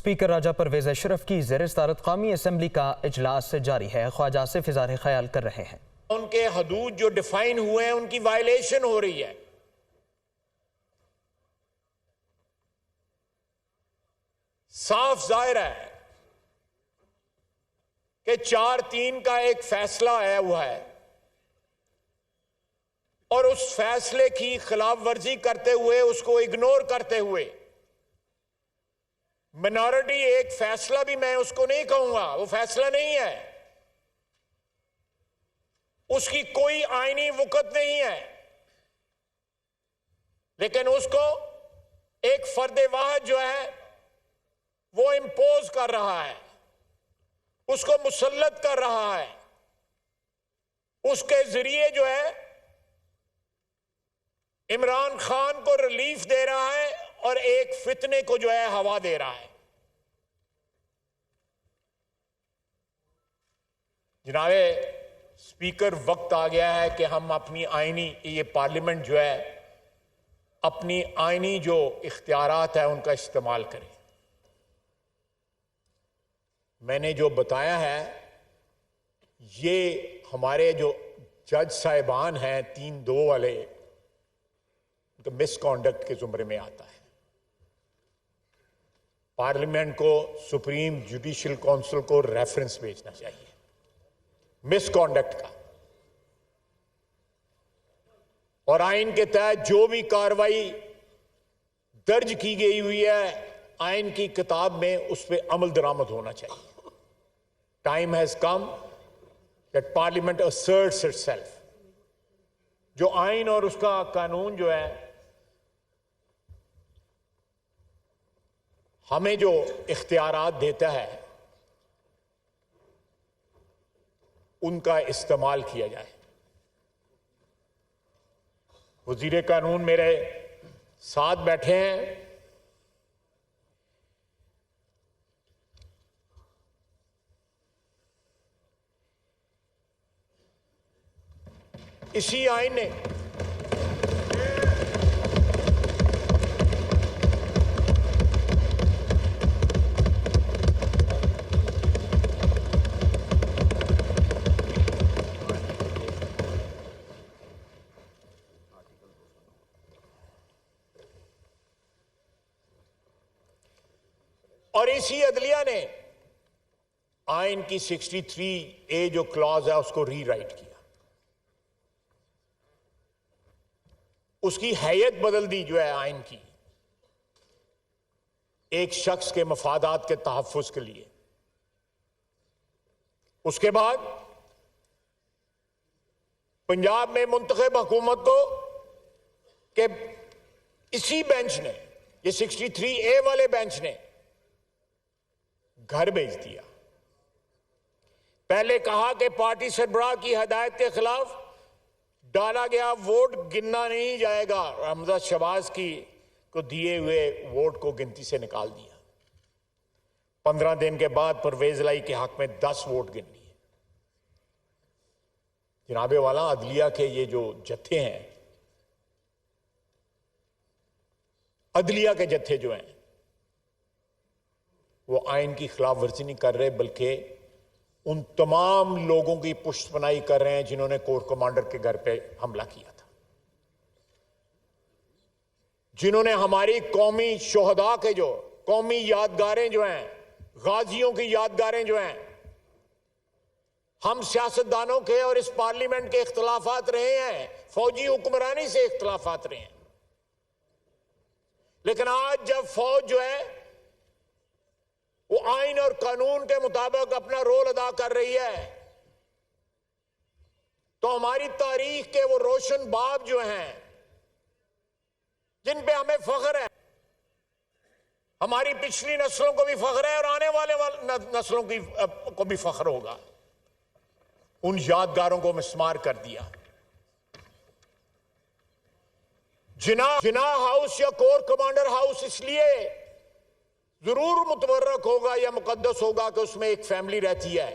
Speaker राजा परवेज अशरफ की ज़ेर सदारत कौमी असम्बली का इजलास जारी है। ख्वाजा आसिफ इज़हार ख्याल कर रहे हैं। उनके हदूद जो डिफाइन हुए हैं उनकी वायलेशन हो रही है। साफ जाहिर है कि 4-3 का एक फैसला आया हुआ है और उस फैसले की खिलाफ वर्जी करते हुए, उसको इग्नोर करते हुए मिनॉरिटी एक फैसला भी मैं उसको नहीं कहूंगा, वो फैसला नहीं है, उसकी कोई आईनी वक़्त नहीं है, लेकिन उसको एक फर्द वाहिद जो है वो इंपोज कर रहा है, उसको मुसल्लत कर रहा है, उसके जरिए जो है इमरान खान को रिलीफ दे रहा है और एक फितने को जो है हवा दे रहा है। जनाबे स्पीकर, वक्त आ गया है कि हम अपनी आईनी, ये पार्लियामेंट जो है अपनी आईनी जो इख्तियारात है उनका इस्तेमाल करें। मैंने जो बताया है ये हमारे जो जज साहिबान हैं 3-2 वाले, तो मिसकॉन्डक्ट के जुमरे में आता है। पार्लियामेंट को सुप्रीम जुडिशियल काउंसिल को रेफरेंस भेजना चाहिए मिसकॉन्डक्ट का, और आइन के तहत जो भी कार्रवाई दर्ज की गई हुई है आइन की किताब में उस पर अमल दरामद होना चाहिए। Time has come that parliament assets itself. जो आइन और उसका कानून जो है हमें जो इख्तियारात देता है उनका इस्तेमाल किया जाए। वजीर कानून मेरे साथ बैठे हैं, इसी आइन ने और इसी अदलिया ने आइन की 63A जो क्लॉज है उसको रीराइट किया, उसकी हैयत बदल दी जो है आइन की, एक शख्स के मफादात के तहफ़्फ़ुज़ के लिए। उसके बाद पंजाब में मुंतखब हुकूमत को कि इसी बेंच ने, ये 63A वाले बेंच ने घर भेज दिया। पहले कहा कि पार्टी सरबराह की हदायत के खिलाफ डाला गया वोट गिनना नहीं जाएगा, हमजा शहबाज की को दिए हुए वोट को गिनती से निकाल दिया। 15 दिन के बाद परवेज लाई के हक में 10 वोट गिन लिए। जनाबे वाला अदलिया के ये जो जत्थे हैं, अदलिया के जत्थे जो हैं वो आइन की खिलाफ वर्जी नहीं कर रहे, बल्कि उन तमाम लोगों की पुष्टपनाही कर रहे हैं जिन्होंने कोर कमांडर के घर पे हमला किया था, जिन्होंने हमारी कौमी शोहदा के जो कौमी यादगारें जो हैं, गाजियों की यादगारें जो हैं, हम सियासतदानों के और इस पार्लियामेंट के इख्तलाफात रहे हैं, फौजी हुक्मरानी से इख्तलाफात रहे हैं, लेकिन आज जब फौज जो है वो आइन और कानून के मुताबिक अपना रोल अदा कर रही है, तो हमारी तारीख के वो रोशन बाब जो हैं जिन पे हमें फख्र है, हमारी पिछली नस्लों को भी फख्र है और आने वाले नस्लों की को भी फख्र होगा, उन यादगारों को मिस्मार कर दिया। जिना हाउस या कोर कमांडर हाउस इसलिए जरूर मुतबर्रक होगा या मुकद्दस होगा कि उसमें एक फैमिली रहती है,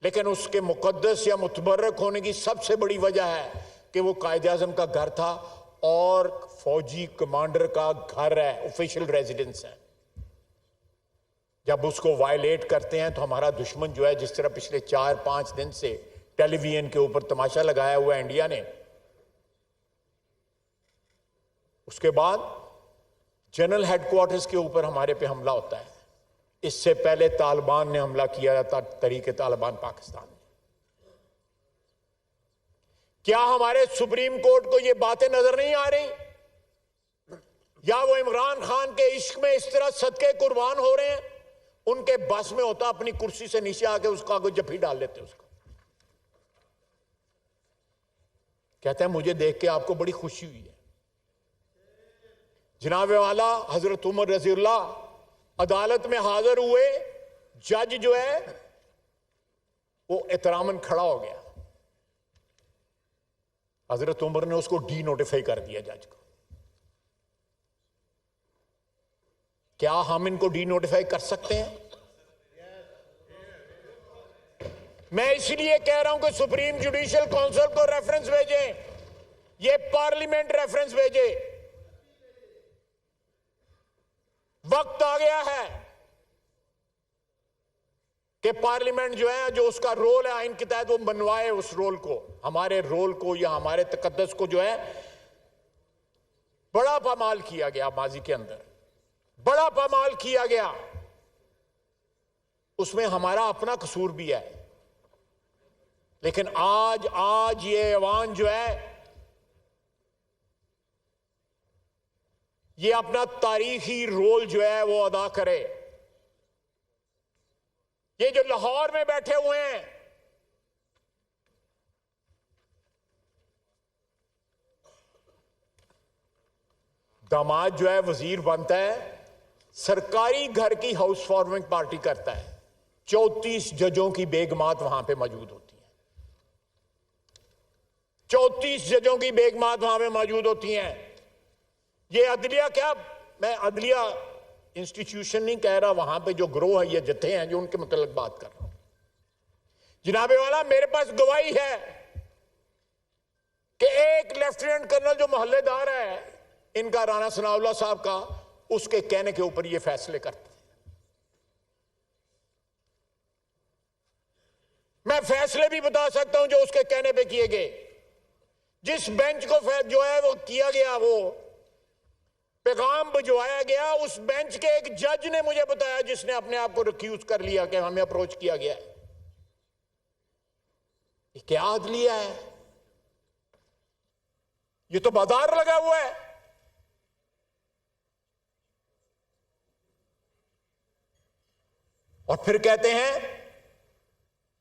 लेकिन उसके मुकद्दस या मुतबर्रक होने की सबसे बड़ी वजह है कि वो कायदे आज़म का घर था और फौजी कमांडर का घर है, ऑफिशियल रेजिडेंस है। जब उसको वायलेट करते हैं तो हमारा दुश्मन जो है, जिस तरह पिछले 4-5 दिन से टेलीविजन के ऊपर तमाशा लगाया हुआ है इंडिया ने, उसके बाद जनरल हेडक्वार्टर्स के ऊपर हमारे पे हमला होता है। इससे पहले तालिबान ने हमला किया था, तहरीक तालिबान पाकिस्तान ने। क्या हमारे सुप्रीम कोर्ट को ये बातें नजर नहीं आ रही? या वो इमरान खान के इश्क में इस तरह सदके कुर्बान हो रहे हैं? उनके बस में होता अपनी कुर्सी से नीचे आके उसका आगे जफ्फी डाल लेते उसको। कहते हैं मुझे देख के आपको बड़ी खुशी हुई है। जनाब वाला हजरत उमर रज़ियल्लाह अदालत में हाजिर हुए, जज जो है वो एहतरामन खड़ा हो गया। हजरत उमर ने उसको डी नोटिफाई कर दिया जज को। क्या हम इनको डी नोटिफाई कर सकते हैं? मैं इसलिए कह रहा हूं कि सुप्रीम जुडिशियल काउंसिल को रेफरेंस भेजें, ये पार्लियामेंट रेफरेंस भेजे। वक्त आ गया है कि पार्लियामेंट जो है, जो उसका रोल है आइन के तहत, वो बनवाए उस रोल को, हमारे रोल को या हमारे तकद्दस को जो है बड़ा पामाल किया गया माजी के अंदर, बड़ा पामाल किया गया। उसमें हमारा अपना कसूर भी है, लेकिन आज ये ऐवान जो है ये अपना तारीखी रोल जो है वो अदा करे। ये जो लाहौर में बैठे हुए हैं, दामाद जो है वजीर बनता है, सरकारी घर की हाउस वार्मिंग पार्टी करता है, 34 जजों की बेगमात वहां पे मौजूद होती हैं। 34 जजों की बेगमात वहां पे मौजूद होती हैं। ये अदलिया, क्या मैं अदलिया इंस्टीट्यूशन नहीं कह रहा, वहां पे जो ग्रोह है, ये जत्थे हैं जो उनके मतलब बात कर रहा हूं। जनाबे वाला, मेरे पास गवाही है कि एक लेफ्टिनेंट कर्नल जो मोहल्लेदार है इनका, राणा सनाउल्लाह साहब का, उसके कहने के ऊपर ये फैसले करते हैं। मैं फैसले भी बता सकता हूं जो उसके कहने पे किए गए। जिस बेंच को जो है वो किया गया, वो पैगाम भिजवाया गया, उस बेंच के एक जज ने मुझे बताया, जिसने अपने आप को रिक्यूज कर लिया कि हमें अप्रोच किया गया है। ये क्या अदलिया है? ये तो बाजार लगा हुआ है। और फिर कहते हैं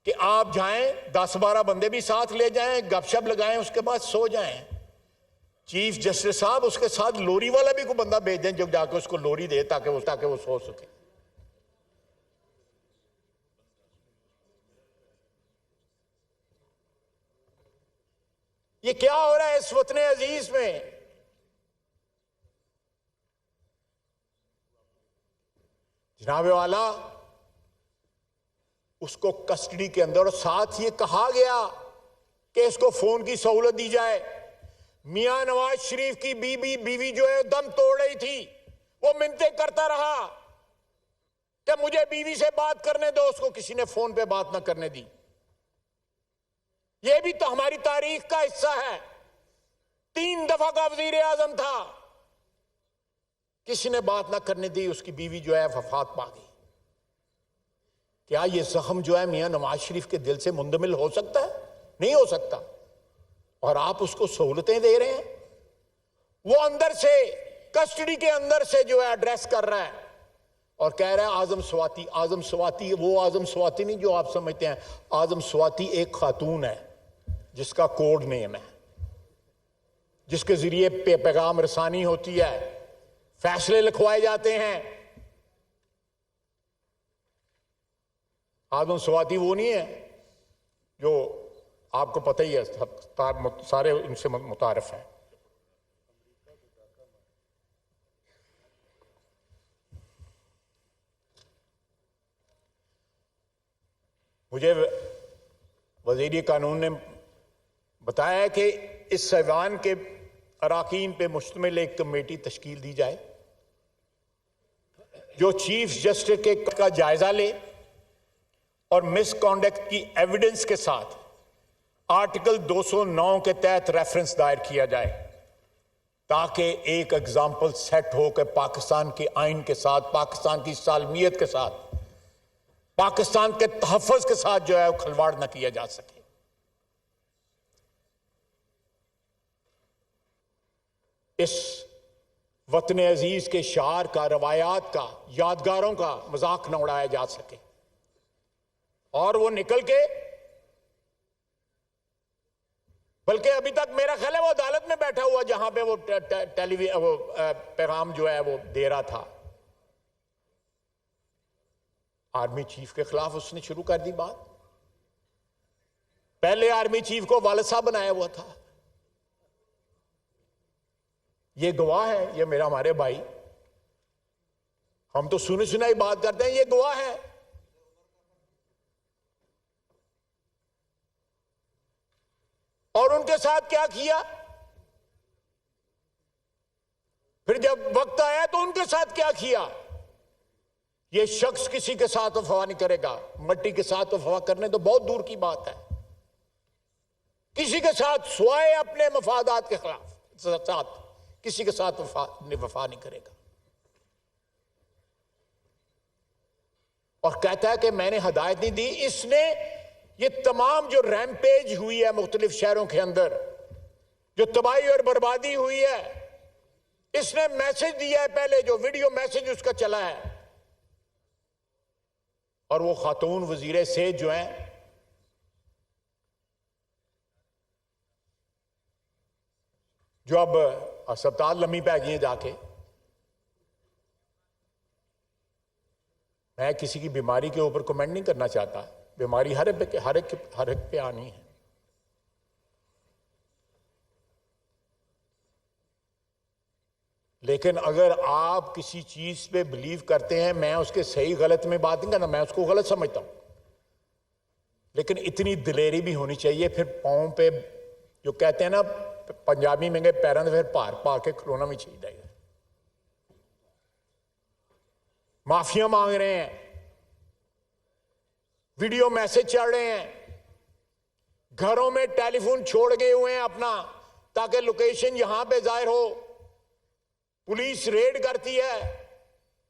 कि आप जाएं, 10-12 बंदे भी साथ ले जाएं, गपशप लगाएं, उसके बाद सो जाएं। चीफ जस्टिस साहब, उसके साथ लोरी वाला भी कोई बंदा भेज दें जो जाकर उसको लोरी दे, ताकि वो सो सके। ये क्या हो रहा है इस वतन अजीज में? जनाबे वाला, उसको कस्टडी के अंदर, और साथ ये कहा गया कि इसको फोन की सहूलत दी जाए। मियां नवाज शरीफ की बीवी जो है दम तोड़ रही थी, वो मिन्नतें करता रहा कि मुझे बीवी से बात करने दो, उसको किसी ने फोन पे बात ना करने दी। ये भी तो हमारी तारीख का हिस्सा है। 3 दफा का वजीर आजम था, किसी ने बात ना करने दी, उसकी बीवी जो है वफात पा गई। क्या ये जख्म जो है मियां नवाज शरीफ के दिल से मुंदमिल हो सकता है? नहीं हो सकता। और आप उसको सहूलतें दे रहे हैं। वो अंदर से, कस्टडी के अंदर से जो है एड्रेस कर रहा है और कह रहा है आजम स्वाति। आजम स्वाति, वो आजम स्वाति नहीं जो आप समझते हैं। आजम स्वाति एक खातून है जिसका कोड नेम है, जिसके जरिए पैगाम रसानी होती है, फैसले लिखवाए जाते हैं। आदम स्वाति वो नहीं है जो आपको पता ही है, सारे उनसे मुतारिफ हैं। मुझे वज़ीर कानून ने बताया कि इस ऐवान के अराकीन पे मुश्तमिल एक कमेटी तश्कील दी जाए जो चीफ जस्टिस का जायजा ले और मिसकॉन्डक्ट की एविडेंस के साथ आर्टिकल 209 के तहत रेफरेंस दायर किया जाए, ताकि एक एग्जाम्पल सेट हो कि पाकिस्तान के आइन के साथ, पाकिस्तान की सालमियत के साथ, पाकिस्तान के तहफ़्फ़ुज़ के साथ जो है वो खिलवाड़ न किया जा सके। इस वतन अजीज के शार का, रवायात का, यादगारों का मजाक न उड़ाया जा सके और वो निकल के, बल्कि अभी तक मेरा ख्याल है वो अदालत में बैठा हुआ जहां पे वो पैगाम जो है वो दे रहा था, आर्मी चीफ के खिलाफ उसने शुरू कर दी बात। पहले आर्मी चीफ को वालिद साहब बनाया हुआ था। ये गवाह है, ये मेरा हमारे भाई, हम तो सुनी सुनाई बात करते हैं, ये गवाह है। और उनके साथ क्या किया, फिर जब वक्त आया तो उनके साथ क्या किया। ये शख्स किसी के साथ वफा नहीं करेगा, मट्टी के साथ वफा करने तो बहुत दूर की बात है, किसी के साथ स्वाय अपने मफादात के खिलाफ साथ किसी के साथ वफा नहीं करेगा। और कहता है कि मैंने हिदायत नहीं दी। इसने ये तमाम जो रैम्पेज हुई है मुख्तलिफ शहरों के अंदर, जो तबाही और बर्बादी हुई है, इसने मैसेज दिया है पहले, जो वीडियो मैसेज उसका चला है। और वो खातून वजीर सेहत जो है, जो अब अस्पताल लम्बी पै गई हैं जाके, मैं किसी की बीमारी के ऊपर कमेंट नहीं करना चाहता, बीमारी हर एक पे आनी है। लेकिन अगर आप किसी चीज पे बिलीव करते हैं, मैं उसके सही गलत में बात नहीं करना, मैं उसको गलत समझता हूं, लेकिन इतनी दिलेरी भी होनी चाहिए। फिर पांव पे जो कहते हैं ना पंजाबी में, पैरों से फिर भार पा के खलोना भी चाहिए। माफिया मांग रहे हैं, वीडियो मैसेज चल रहे हैं, घरों में टेलीफोन छोड़ गए हुए हैं अपना, ताकि लोकेशन यहां पे जाहिर हो। पुलिस रेड करती है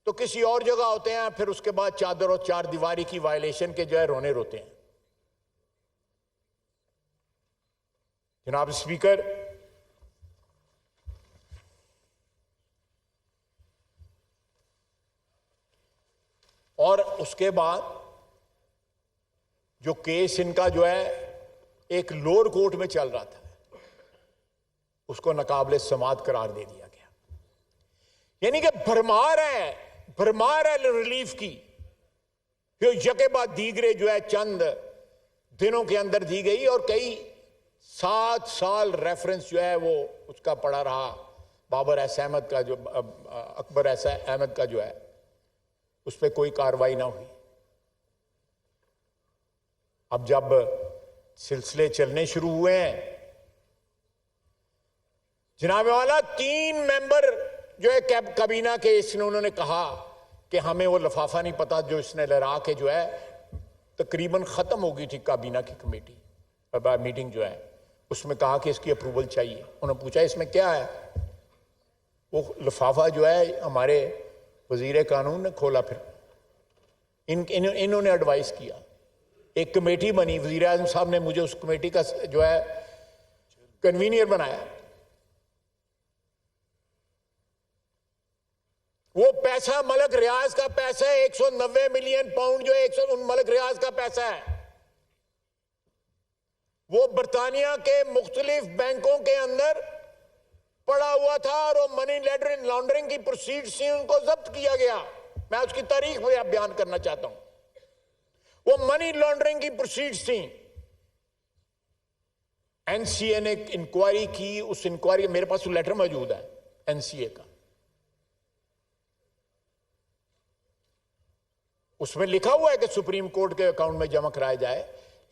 तो किसी और जगह होते हैं, फिर उसके बाद चादर और चार दीवारी की वायलेशन के जो है रोने रोते हैं। जनाब स्पीकर, और उसके बाद जो केस इनका जो है एक लोअर कोर्ट में चल रहा था, उसको नाकाबिले समाअत करार दे दिया गया। यानी कि भरमार है रिलीफ की, जो यके बाद दीगरे जो है चंद दिनों के अंदर दी गई, और कई 7 साल रेफरेंस जो है वो उसका पड़ा रहा। बाबर एस अहमद का जो अकबर एस अहमद का जो है उस पर कोई कार्रवाई ना हुई। अब जब सिलसिले चलने शुरू हुए हैं, जनाब वाला 3 मेंबर जो है काबीना के, इसने उन्होंने कहा कि हमें वो लिफाफा नहीं पता जो इसने लहरा के जो है तकरीबन खत्म हो गई थी काबीना की कमेटी मीटिंग जो है, उसमें कहा कि इसकी अप्रूवल चाहिए। उन्होंने पूछा इसमें क्या है, वो लिफाफा जो है हमारे वजीर कानून ने खोला। फिर इन्होंने एडवाइस किया, एक कमेटी बनी, वजीर आज़म साहब ने मुझे उस कमेटी का जो है कन्वीनियर बनाया। वो पैसा मलक रियाज का पैसा है, 190 मिलियन पाउंड जो है मलक रियाज का पैसा है। वो बरतानिया के मुख्तलिफ बैंकों के अंदर पड़ा हुआ था, और वो मनी लॉन्ड्रिंग की प्रोसीड्स थी, उनको जब्त किया गया। मैं उसकी तारीख में बयान करना चाहता हूं। वो मनी लॉन्ड्रिंग की प्रोसीड्स थी। एनसीए ने इंक्वायरी की, उस इंक्वायरी मेरे पास लेटर मौजूद है एनसीए का, उसमें लिखा हुआ है कि सुप्रीम कोर्ट के अकाउंट में जमा कराया जाए,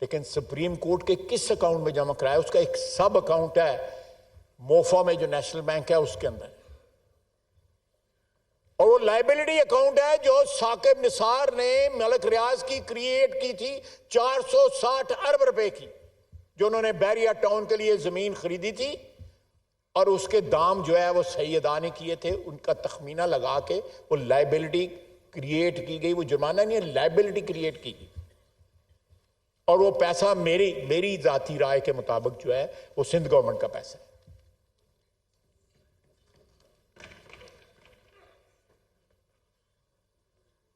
लेकिन सुप्रीम कोर्ट के किस अकाउंट में जमा कराया, उसका एक सब अकाउंट है मोफा में जो नेशनल बैंक है उसके अंदर। और वो लाइबिलिटी अकाउंट है जो साकिब निसार ने मलिक रियाज की क्रिएट की थी 460 अरब रुपए की, जो उन्होंने बैरिया टाउन के लिए जमीन खरीदी थी और उसके दाम जो है वो सैयदा ने किए थे, उनका तखमीना लगा के वो लाइबिलिटी क्रिएट की गई। वो जुर्माना नहीं है, लाइबिलिटी क्रिएट की गई। और वो पैसा मेरी जाती राय के मुताबिक जो है वो सिंध गवर्नमेंट का पैसा है।